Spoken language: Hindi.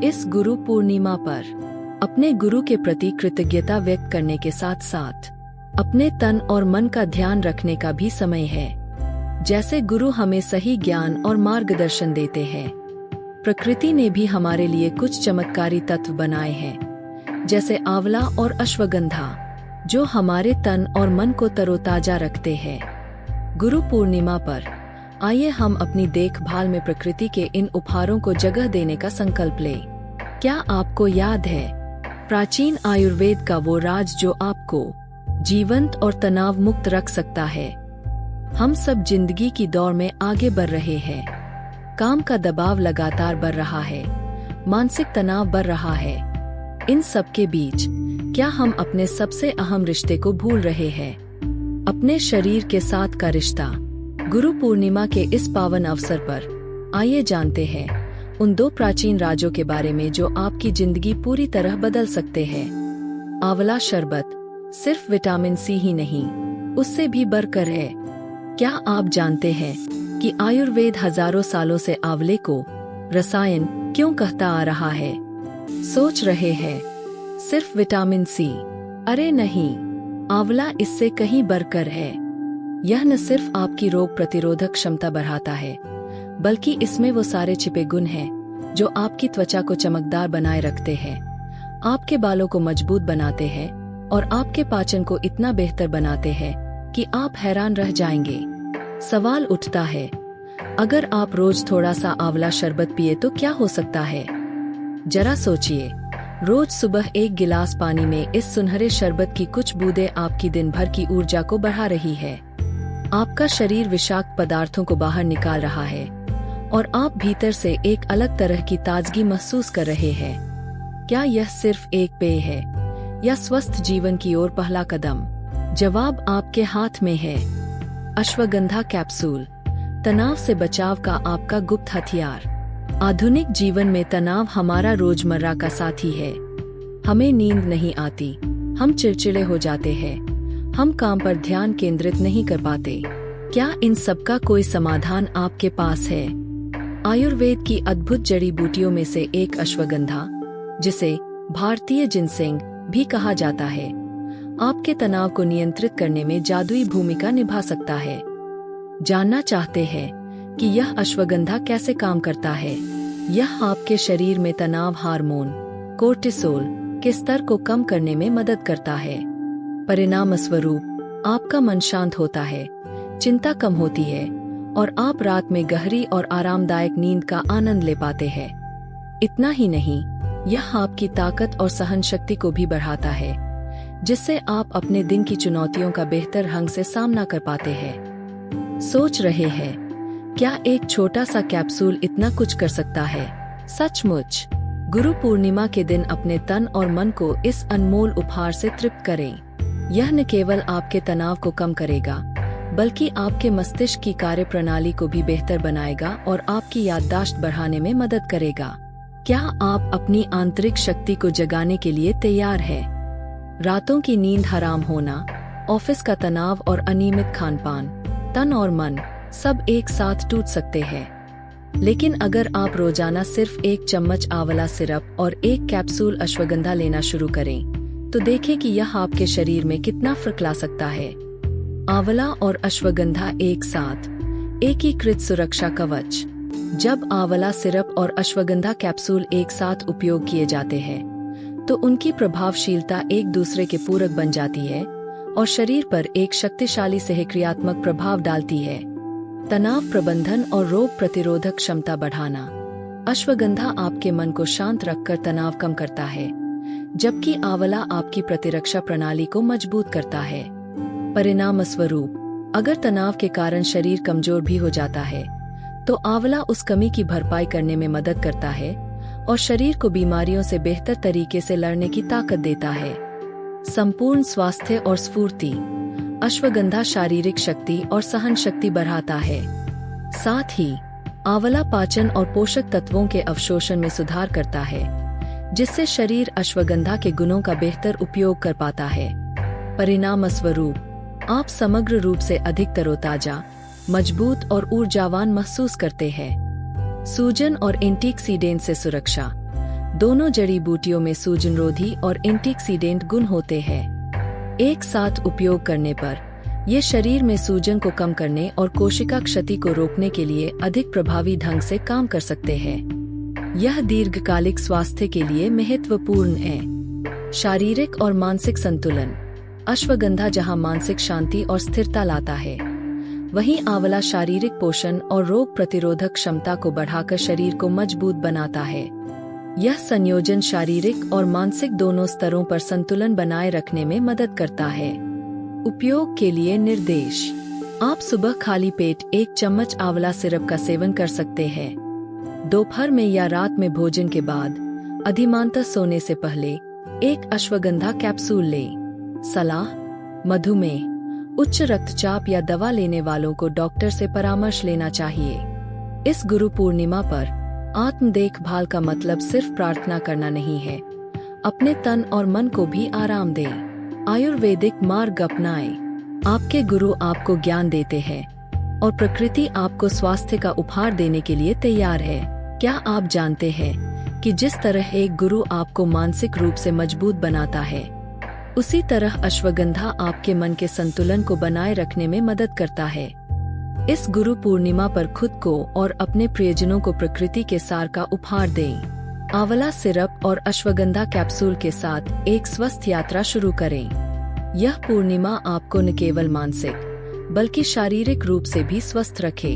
इस गुरु पूर्णिमा पर अपने गुरु के प्रति कृतज्ञता व्यक्त करने के साथ साथ अपने तन और मन का ध्यान रखने का भी समय है। जैसे गुरु हमें सही ज्ञान और मार्गदर्शन देते हैं, प्रकृति ने भी हमारे लिए कुछ चमत्कारी तत्व बनाए हैं, जैसे आंवला और अश्वगंधा, जो हमारे तन और मन को तरोताजा रखते हैं। गुरु पूर्णिमा पर आइए हम अपनी देखभाल में प्रकृति के इन उपहारों को जगह देने का संकल्प लें। क्या आपको याद है प्राचीन आयुर्वेद का वो राज जो आपको जीवंत और तनाव मुक्त रख सकता है? हम सब जिंदगी की दौड़ में आगे बढ़ रहे हैं। काम का दबाव लगातार बढ़ रहा है, मानसिक तनाव बढ़ रहा है। इन सब के बीच क्या हम अपने सबसे अहम रिश्ते को भूल रहे हैं? अपने शरीर के साथ का रिश्ता। गुरु पूर्णिमा के इस पावन अवसर पर आइए जानते हैं उन दो प्राचीन राजों के बारे में जो आपकी जिंदगी पूरी तरह बदल सकते हैं। आंवला शरबत सिर्फ विटामिन सी ही नहीं, उससे भी बढ़कर है। क्या आप जानते हैं कि आयुर्वेद हजारों सालों से आंवले को रसायन क्यों कहता आ रहा है? सोच रहे हैं सिर्फ विटामिन सी? अरे नहीं, आंवला इससे कहीं बढ़कर है। यह न सिर्फ आपकी रोग प्रतिरोधक क्षमता बढ़ाता है, बल्कि इसमें वो सारे छिपे गुण हैं जो आपकी त्वचा को चमकदार बनाए रखते हैं, आपके बालों को मजबूत बनाते हैं और आपके पाचन को इतना बेहतर बनाते हैं कि आप हैरान रह जाएंगे। सवाल उठता है, अगर आप रोज थोड़ा सा आंवला शरबत पिए तो क्या हो सकता है? जरा सोचिए, रोज सुबह एक गिलास पानी में इस सुनहरे शरबत की कुछ बूंदें आपकी दिन भर की ऊर्जा को बढ़ा रही है। आपका शरीर विषाक्त पदार्थों को बाहर निकाल रहा है और आप भीतर से एक अलग तरह की ताजगी महसूस कर रहे हैं। क्या यह सिर्फ एक पेय है या स्वस्थ जीवन की ओर पहला कदम? जवाब आपके हाथ में है। अश्वगंधा कैप्सूल, तनाव से बचाव का आपका गुप्त हथियार। आधुनिक जीवन में तनाव हमारा रोजमर्रा का साथी है। हमें नींद नहीं आती, हम चिड़चिड़े हो जाते हैं, हम काम पर ध्यान केंद्रित नहीं कर पाते। क्या इन सब का कोई समाधान आपके पास है? आयुर्वेद की अद्भुत जड़ी बूटियों में से एक अश्वगंधा, जिसे भारतीय जिनसेंग भी कहा जाता है, आपके तनाव को नियंत्रित करने में जादुई भूमिका निभा सकता है। जानना चाहते हैं कि यह अश्वगंधा कैसे काम करता है? यह आपके शरीर में तनाव हार्मोन कोर्टिसोल के स्तर को कम करने में मदद करता है। परिणाम स्वरूप आपका मन शांत होता है, चिंता कम होती है और आप रात में गहरी और आरामदायक नींद का आनंद ले पाते हैं। इतना ही नहीं, यह आपकी ताकत और सहन शक्ति को भी बढ़ाता है, जिससे आप अपने दिन की चुनौतियों का बेहतर ढंग से सामना कर पाते हैं। सोच रहे हैं, क्या एक छोटा सा कैप्सूल इतना कुछ कर सकता है? सचमुच। गुरु पूर्णिमा के दिन अपने तन और मन को इस अनमोल उपहार से तृप्त करें। यह न केवल आपके तनाव को कम करेगा, बल्कि आपके मस्तिष्क की कार्यप्रणाली को भी बेहतर बनाएगा और आपकी याददाश्त बढ़ाने में मदद करेगा। क्या आप अपनी आंतरिक शक्ति को जगाने के लिए तैयार हैं? रातों की नींद हराम होना, ऑफिस का तनाव और अनियमित खानपान, तन और मन सब एक साथ टूट सकते हैं। लेकिन अगर आप रोजाना सिर्फ एक चम्मच आंवला सिरप और एक कैप्सूल अश्वगंधा लेना शुरू करें, तो देखें कि यह आपके शरीर में कितना फर्क ला सकता है। आंवला और अश्वगंधा एक साथ, एकीकृत सुरक्षा कवच। जब आंवला सिरप और अश्वगंधा कैप्सूल एक साथ उपयोग किए जाते हैं, तो उनकी प्रभावशीलता एक दूसरे के पूरक बन जाती है और शरीर पर एक शक्तिशाली सहक्रियात्मक प्रभाव डालती है। तनाव प्रबंधन और रोग प्रतिरोधक क्षमता बढ़ाना। अश्वगंधा आपके मन को शांत रखकर तनाव कम करता है, जबकि आंवला आपकी प्रतिरक्षा प्रणाली को मजबूत करता है। परिणाम स्वरूप अगर तनाव के कारण शरीर कमजोर भी हो जाता है, तो आंवला उस कमी की भरपाई करने में मदद करता है और शरीर को बीमारियों से बेहतर तरीके से लड़ने की ताकत देता है। संपूर्ण स्वास्थ्य और स्फूर्ति। अश्वगंधा शारीरिक शक्ति और सहन शक्ति बढ़ाता है। साथ ही आंवला पाचन और पोषक तत्वों के अवशोषण में सुधार करता है, जिससे शरीर अश्वगंधा के गुणों का बेहतर उपयोग कर पाता है। परिणाम स्वरूप आप समग्र रूप से अधिक तरोताजा, मजबूत और ऊर्जावान महसूस करते हैं। सूजन और एंटीऑक्सीडेंट से सुरक्षा। दोनों जड़ी बूटियों में सूजनरोधी और एंटीऑक्सीडेंट गुण होते हैं। एक साथ उपयोग करने पर ये शरीर में सूजन को कम करने और कोशिका क्षति को रोकने के लिए अधिक प्रभावी ढंग से काम कर सकते हैं। यह दीर्घकालिक स्वास्थ्य के लिए महत्वपूर्ण है। शारीरिक और मानसिक संतुलन। अश्वगंधा जहां मानसिक शांति और स्थिरता लाता है, वहीं आंवला शारीरिक पोषण और रोग प्रतिरोधक क्षमता को बढ़ाकर शरीर को मजबूत बनाता है। यह संयोजन शारीरिक और मानसिक दोनों स्तरों पर संतुलन बनाए रखने में मदद करता है। उपयोग के लिए निर्देश। आप सुबह खाली पेट 1 चम्मच आंवला सिरप का सेवन कर सकते हैं। दोपहर में या रात में भोजन के बाद अधिमानतः सोने से पहले 1 अश्वगंधा कैप्सूल लें। सलाह: मधुमेह, उच्च रक्तचाप या दवा लेने वालों को डॉक्टर से परामर्श लेना चाहिए। इस गुरु पूर्णिमा पर आत्म देखभाल का मतलब सिर्फ प्रार्थना करना नहीं है, अपने तन और मन को भी आराम दें। आयुर्वेदिक मार्ग अपनाएं। आपके गुरु आपको ज्ञान देते हैं और प्रकृति आपको स्वास्थ्य का उपहार देने के लिए तैयार है। क्या आप जानते हैं कि जिस तरह एक गुरु आपको मानसिक रूप से मजबूत बनाता है, उसी तरह अश्वगंधा आपके मन के संतुलन को बनाए रखने में मदद करता है। इस गुरु पूर्णिमा पर खुद को और अपने प्रियजनों को प्रकृति के सार का उपहार दें। आंवला सिरप और अश्वगंधा कैप्सूल के साथ एक स्वस्थ यात्रा शुरू करें। यह पूर्णिमा आपको न केवल मानसिक बल्कि शारीरिक रूप से भी स्वस्थ रखे।